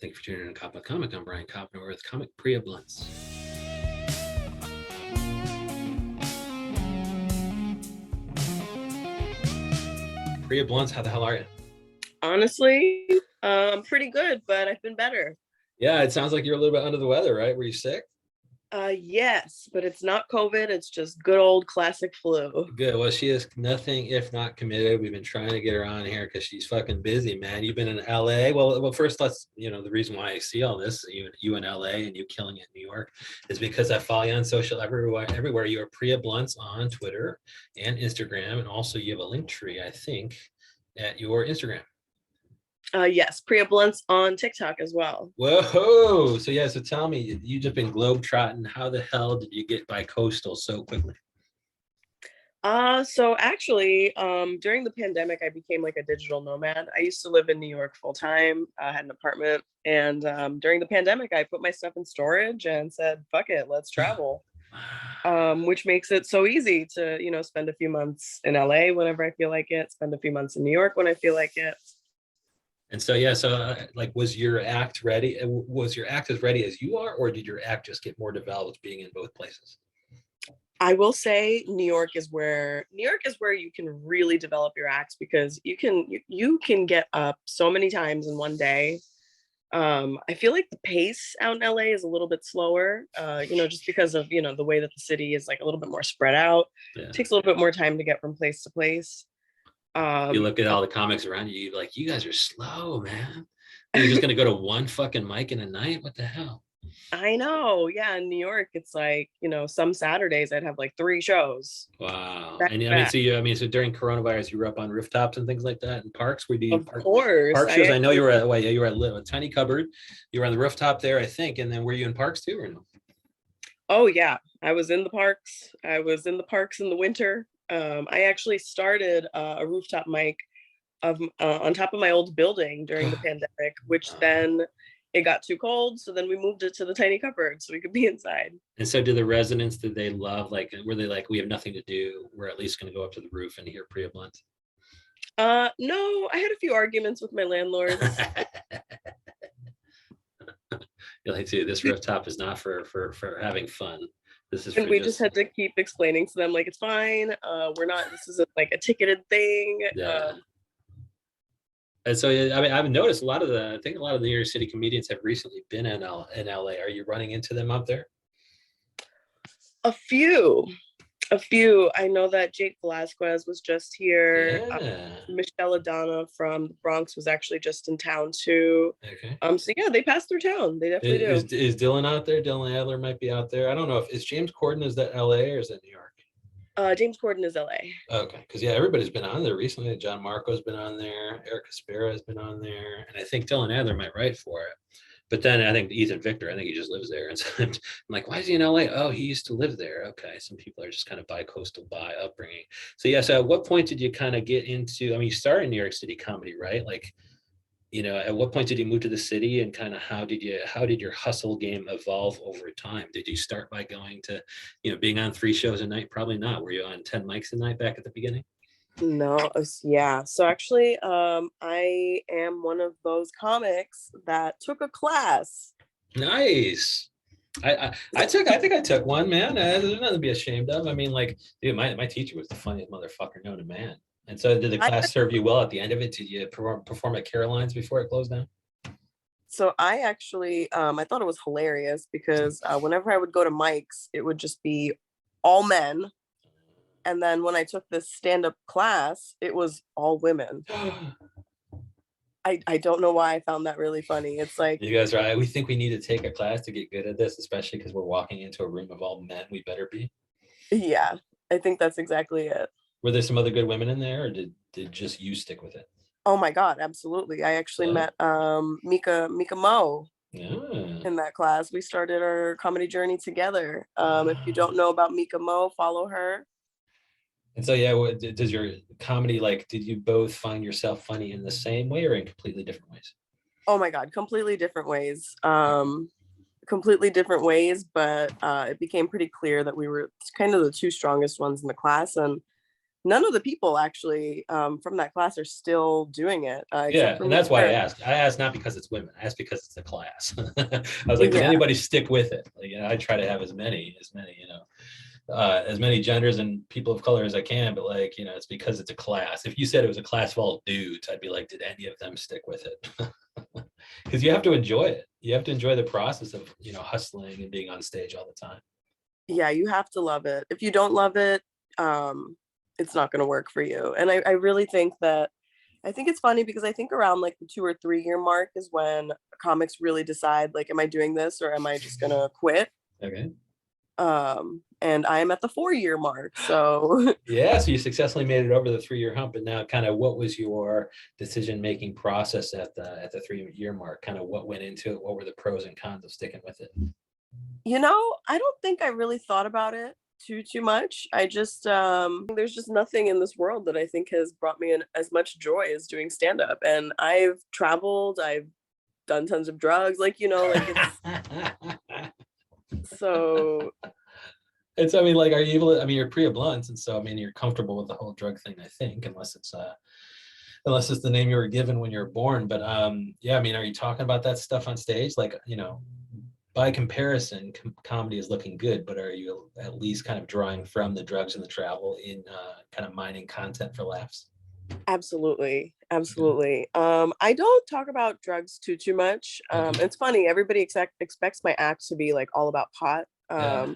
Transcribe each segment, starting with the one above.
Thank you for tuning in to Koppen Comic. I'm Brian Koppen with comic Priya Blunts. Priya Blunts, how the hell are you? Honestly, pretty good, but I've been better. Yeah, it sounds like you're a little bit under the weather, right? Were you sick? Yes, but it's not COVID. It's just good old classic flu. Good. Well, she is nothing if not committed. We've been trying to get her on here because she's fucking busy, man. You've been in LA. Well, first let's, the reason why I see all this, you in LA and you killing it in New York, is because I follow you on social everywhere. You are Priya Blunts on Twitter and Instagram, and also you have a link tree, I think, at your Instagram. Yes, Priya Blunts on TikTok as well. Whoa! So tell me, you just been globetrotting. How the hell did you get bi-coastal so quickly? So actually, during the pandemic, I became like a digital nomad. I used to live in New York full time. I had an apartment, and during the pandemic, I put my stuff in storage and said, "Fuck it, let's travel." Which makes it so easy to, spend a few months in LA whenever I feel like it, spend a few months in New York when I feel like it. And so, yeah, like, was your act ready? Was your act as ready as you are, or did your act just get more developed being in both places? I will say New York is where you can really develop your acts because you can get up so many times in one day. I feel like the pace out in LA is a little bit slower, just because of, the way that the city is like a little bit more spread out. Yeah. It takes a little bit more time to get from place to place. You look at all the comics around you, you're like, you guys are slow, man. You're just gonna go to one fucking mic in a night? What the hell? I know. Yeah. In New York, it's like, some Saturdays I'd have like 3 shows. Wow. Back And to I mean, back. so during coronavirus, you were up on rooftops and things like that in parks. Where do you Of course. park shows? I know you were you were at a tiny cupboard. You were on the rooftop there, I think. And then were you in parks too, or no? Oh yeah. I was in the parks. I was in the parks in the winter. I actually started a rooftop mic on top of my old building during the pandemic, which then it got too cold. So then we moved it to the tiny cupboard so we could be inside. And so did the residents, did they love, like, were they like, we have nothing to do, we're at least going to go up to the roof and hear Priya Blunt? No, I had a few arguments with my landlords. You're like, dude, this rooftop is not for having fun. This is, and we just had to keep explaining to them, like, it's fine. We're not, this isn't like a ticketed thing. Yeah. And so, I mean, I've noticed I think a lot of the New York City comedians have recently been in LA. Are you running into them out there? A few. I know that Jake Velasquez was just here. Yeah. Michelle Adana from the Bronx was actually just in town too. Okay. So yeah, they pass through town. They definitely do. Is Dylan out there? Dylan Adler might be out there. I don't know if is James Corden, is that LA or is that New York? James Corden is LA. Okay, because yeah, everybody's been on there recently. John Marco's been on there. Erica Spera has been on there, and I think Dylan Adler might write for it. But then I think Ethan Victor, I think he just lives there. And so I'm like, why is he in LA? Oh, he used to live there. Okay, some people are just kind of bi-coastal by upbringing. So yeah, so at what point did you kind of get into? I mean, you started in New York City comedy, right? Like, at what point did you move to the city, and kind of how did your hustle game evolve over time? Did you start by going to, being on 3 shows a night? Probably not. Were you on 10 mics a night back at the beginning? No, yeah. So actually, I am one of those comics that took a class. Nice. I think I took one, man. There's nothing to be ashamed of. I mean, like, dude, my teacher was the funniest motherfucker known to man. And so did the class serve you well at the end of it? Did you perform at Caroline's before it closed down? So I actually, I thought it was hilarious because whenever I would go to mics, it would just be all men. And then when I took this stand-up class, it was all women. I don't know why I found that really funny. It's like, you guys are, we think we need to take a class to get good at this, especially because we're walking into a room of all men. We better be. Yeah, I think that's exactly it. Were there some other good women in there, or did just you stick with it? Oh my God, absolutely. I actually met Mika Mo in that class. We started our comedy journey together. If you don't know about Mika Mo, follow her. And so, yeah, does your comedy, like, did you both find yourself funny in the same way or in completely different ways? Oh my God, completely different ways. But it became pretty clear that we were kind of the 2 strongest ones in the class. And none of the people actually from that class are still doing it, except Yeah, for and me. that's why I asked. I asked not because it's women. I asked because it's a class. I was like, can Yeah, anybody stick with it? Like, I try to have as many genders and people of color as I can, but like, it's because it's a class. If you said it was a class full of dudes, I'd be like, did any of them stick with it? Because you have to enjoy it. You have to enjoy the process of, hustling and being on stage all the time. yeah, you have to love it. If you don't love it, it's not going to work for you. And I really think that, I think it's funny because I think around like the 2 or 3 year mark is when comics really decide, like, am I doing this or am I just going to quit? Okay. And I am at the 4 year mark. So Yeah, so you successfully made it over the 3-year hump, and now kind of what was your decision-making process at the 3-year mark? Kind of what went into it? What were the pros and cons of sticking with it? I don't think I really thought about it too much. I just there's just nothing in this world that I think has brought me in as much joy as doing stand up. And I've traveled, I've done tons of drugs, like, like it's so It's, I mean, like, are you able to, I mean, you're Priya Blunts, and so, I mean, you're comfortable with the whole drug thing, I think, unless it's the name you were given when you were born. But yeah, I mean, are you talking about that stuff on stage? Like, by comparison, comedy is looking good, but are you at least kind of drawing from the drugs and the travel in kind of mining content for laughs? absolutely, Okay. absolutely. I don't talk about drugs too much. Okay. It's funny, everybody expects my act to be like all about pot. Yeah.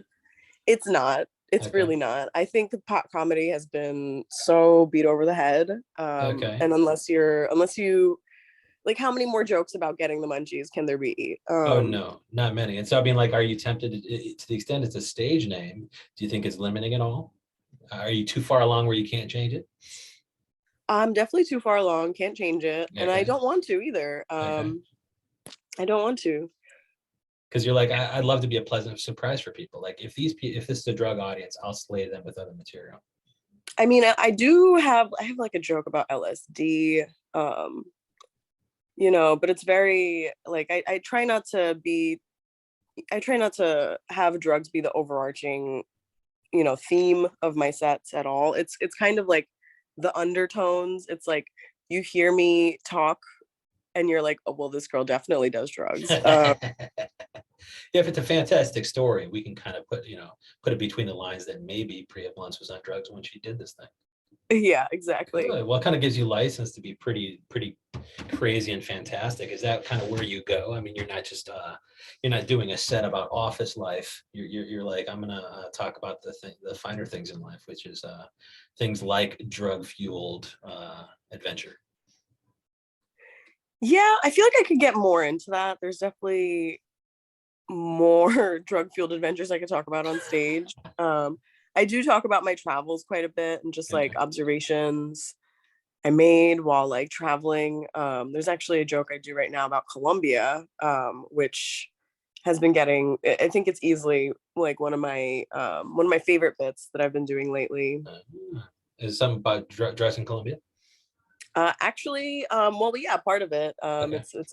It's not. It's Okay. really not. I think the pot comedy has been so beat over the head. Okay. And unless you like, how many more jokes about getting the munchies can there be? Oh no, not many. And so, I mean, like, are you tempted to the extent it's a stage name? Do you think it's limiting at all? Are you too far along where you can't change it? I'm definitely too far along, can't change it, and I Okay. don't want to either. Okay. I don't want to. Because you're like, I'd love to be a pleasant surprise for people. Like, if this is a drug audience, I'll slay them with other material. I mean, I have like a joke about LSD, um, but it's very like I try not to be I try not to have drugs be the overarching, theme of my sets at all. It's kind of like the undertones. It's like you hear me talk and you're like, oh well, this girl definitely does drugs. If it's a fantastic story, we can kind of put it between the lines that maybe Priya Blunts was on drugs when she did this thing. Yeah, exactly. Good. Well, it kind of gives you license to be pretty crazy and fantastic. Is that kind of where you go? I mean, you're not doing a set about office life. You're like, I'm gonna talk about the finer things in life, which is things like drug fueled adventure. Yeah, I feel like I could get more into that. There's definitely more drug fueled adventures I could talk about on stage. I do talk about my travels quite a bit and just like Okay. observations I made while like traveling. There's actually a joke I do right now about Colombia, which has been getting. I think it's easily like one of my favorite bits that I've been doing lately. Is something about drugs in Colombia? Actually, well, yeah, part of it. Okay. It's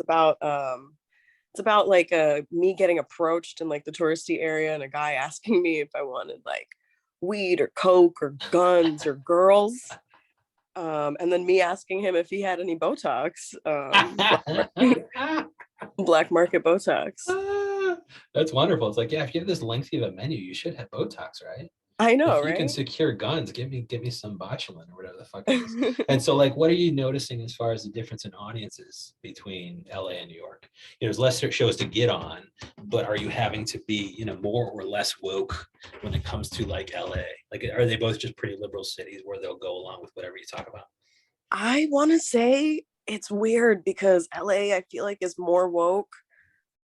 about like me getting approached in like the touristy area and a guy asking me if I wanted like weed or coke or guns or girls. And then me asking him if he had any Botox, black market Botox. That's wonderful. It's like, yeah, if you have this lengthy of a menu, you should have Botox, right? I know, If you can right? secure guns, give me some botulin or whatever the fuck it is. And so, like, what are you noticing as far as the difference in audiences between LA and New York? There's less shows to get on, but are you having to be, more or less woke when it comes to like LA? Like, are they both just pretty liberal cities where they'll go along with whatever you talk about? I want to say it's weird because LA, I feel like, is more woke.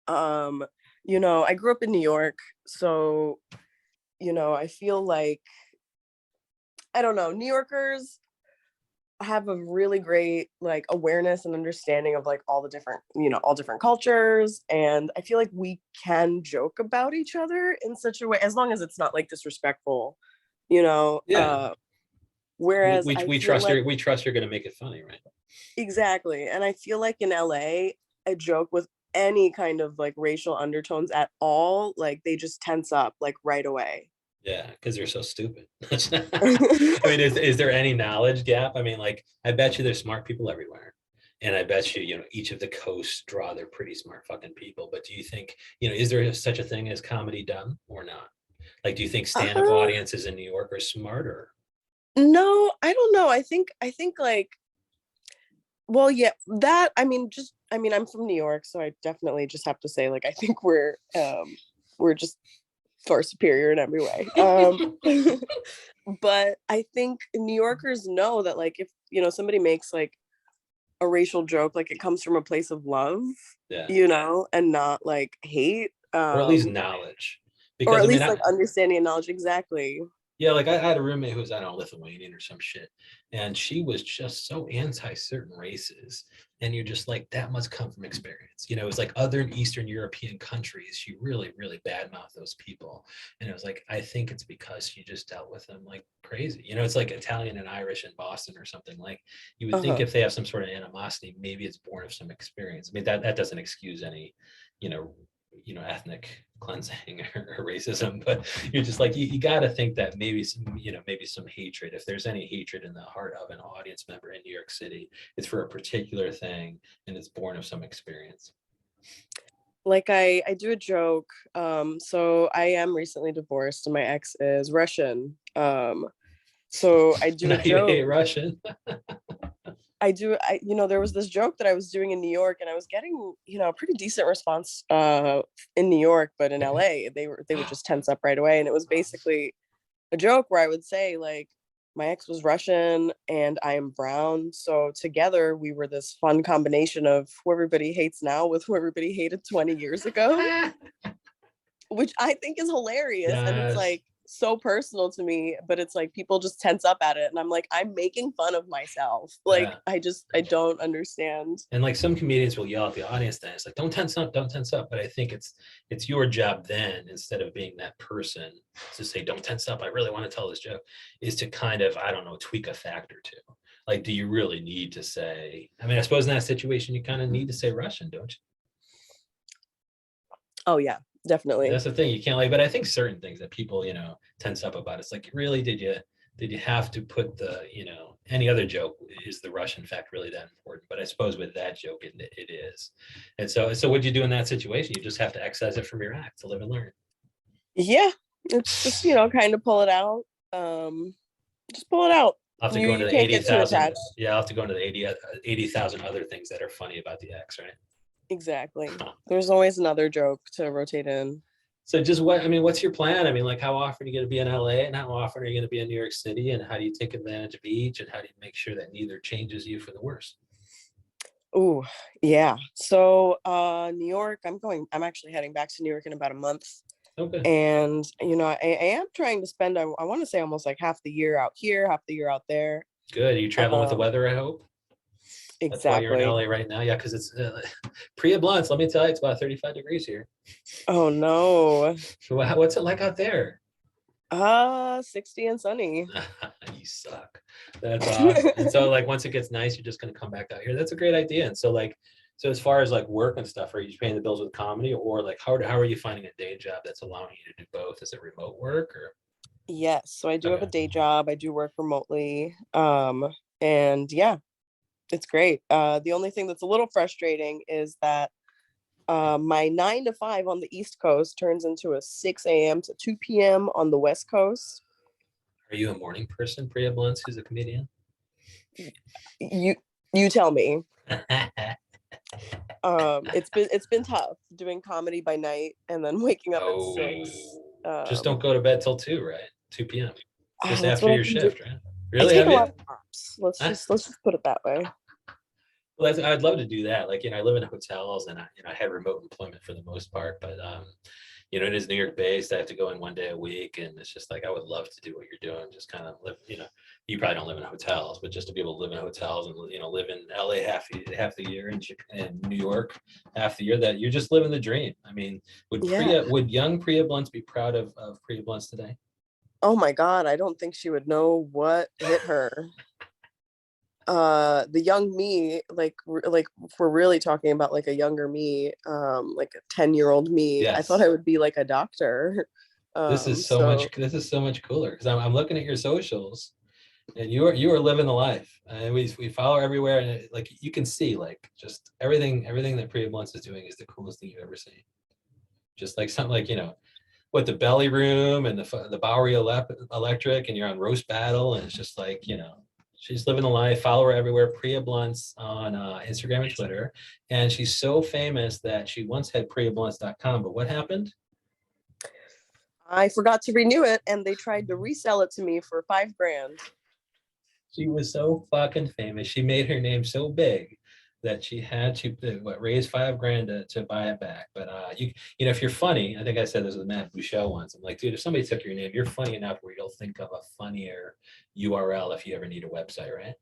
Um, I grew up in New York, so I feel like, I don't know, New Yorkers have a really great like awareness and understanding of like all different cultures, and I feel like we can joke about each other in such a way as long as it's not like disrespectful, you know Yeah, uh whereas I feel like we trust you're going to make it funny, right? exactly, and I feel like in LA a joke with any kind of like racial undertones at all, like they just tense up like right away. Yeah, because they're so stupid. I mean, is there any knowledge gap? I mean, like, I bet you there's smart people everywhere. And I bet you, each of the coasts draw their pretty smart fucking people. But do you think, is there such a thing as comedy dumb or not? Like, do you think stand-up Uh, audiences in New York are smarter? no, I don't know. I think like, well, yeah, that I mean, I'm from New York, so I definitely just have to say, like, I think we're just far superior in every way. But I think New Yorkers know that, like, if somebody makes like a racial joke, like, it comes from a place of love, Yeah. and not like hate, Or at least knowledge. or Because at I mean, least like understanding and knowledge. Exactly. yeah, like I had a roommate who was, I don't know, Lithuanian or some shit. And she was just so anti certain races. And you're just like, that must come from experience. It was like other Eastern European countries. She really, really badmouthed those people. And it was like, I think it's because she just dealt with them like crazy. It's like Italian and Irish in Boston or something. Like, you would think Uh-huh. if they have some sort of animosity, maybe it's born of some experience. I mean, that doesn't excuse any, you know, ethnic cleansing or racism, but you're just like, you got to think that maybe some hatred, if there's any hatred in the heart of an audience member in New York City, it's for a particular thing and it's born of some experience. Like, I do a joke. So I am recently divorced and my ex is Russian. So I do a Now you joke. hate Russian. There was this joke that I was doing in New York, and I was getting, a pretty decent response in New York, but in LA, they would just tense up right away. And it was basically a joke where I would say, like, my ex was Russian and I am brown. So together we were this fun combination of who everybody hates now with who everybody hated 20 years ago, which I think is hilarious. And it's Yes. like so personal to me, but it's like people just tense up at it. And I'm like, I'm making fun of myself. Like, Yeah. I don't understand. And like some comedians will yell at the audience, then it's like, don't tense up, don't tense up. But I think it's your job then, instead of being that person, to say, don't tense up, I really want to tell this joke, is to kind of, I don't know, tweak a fact or two. Like, do you really need to say, I mean, I suppose in that situation you kind of need to say Russian, don't you? Oh yeah, definitely. That's the thing, you can't, like, but I think certain things that people, tense up about, it's like, really, did you have to put the, any other joke, is the Russian fact really that important? But I suppose with that joke, it is. And so what do you do in that situation? You just have to excise it from your act to live and learn. Yeah, it's just, kind of pull it out. Um, just pull it out. I'll have to You go into you the can't get too 80,000. attached. Yeah, I'll have to go into the 80,000 other things that are funny about the X, right? Exactly. There's always another joke to rotate in. So just what's your plan? I mean, like, how often are you going to be in LA and how often are you going to be in New York City, and how do you take advantage of each, and how do you make sure that neither changes you for the worse? Oh, yeah. So New York, I'm actually heading back to New York in about a month. Okay. And I am trying to spend, I want to say, almost like half the year out here, half the year out there. Good. Are you traveling with the Um, weather, I hope? That's why you're in exactly. LA right now. Yeah, because it's Priya Blunts. Let me tell you, it's about 35 degrees here. Oh no. So what's it like out there? 60 and sunny. You suck. That's awesome. And so, like, once it gets nice, you're just gonna come back out here. That's a great idea. And so, like, so as far as like work and stuff, are you paying the bills with comedy, or like how are you finding a day job that's allowing you to do both? Is it remote work or? Yes, so I do have Okay. a day job. I do work remotely. And yeah, it's great. The only thing that's a little frustrating is that my 9 to 5 on the East Coast turns into a 6 a.m. to 2 p.m. on the West Coast. Are you a morning person, Priya Blunts, who's a comedian? You you tell me. It's been tough doing comedy by night and then waking up at Oh, 6. just don't go to bed till 2, right? 2 p.m. Just That's after what I've your been doing. shift, right? I Really? take Have a lot you? of naps. Let's Huh? just let's just put it that way. Well, I'd love to do that. Like, I live in hotels, and I had remote employment for the most part, but it is New York based. I have to go in one day a week, and it's just like I would love to do what you're doing. Just kind of live. You probably don't live in hotels, but just to be able to live in hotels and live in LA half the year, and New York half the year, that you're just living the dream. I mean, Yeah. would young Priya Blunts be proud of Priya Blunts today? Oh my God, I don't think she would know what hit her. The young me, like if we're really talking about like a younger me, like a 10-year-old me, I thought Yes. I would be like a doctor. So This is so much cooler because I'm looking at your socials and you are living the life. We follow everywhere, and like you can see like just everything that Priya Blunts is doing is the coolest thing you've ever seen. Just like something like what the belly room and the Bowery Electric, and you're on Roast Battle, and it's just like she's living the life. Follow her everywhere. Priya Blunts on Instagram and Twitter, and she's so famous that she once had PriyaBlunts.com. But what happened? I forgot to renew it, and they tried to resell it to me for $5,000. She was so fucking famous. She made her name so big that she had to raise $5,000 to buy it back. But if you're funny, I think I said this with Matt Bouchel once. I'm like, dude, if somebody took your name, you're funny enough where you'll think of a funnier URL if you ever need a website, right?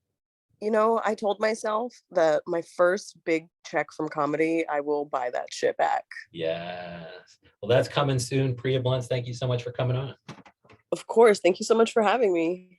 I told myself that my first big check from comedy, I will buy that shit back. Yes. Well, that's coming soon. Priya Blunts, thank you so much for coming on. Of course. Thank you so much for having me.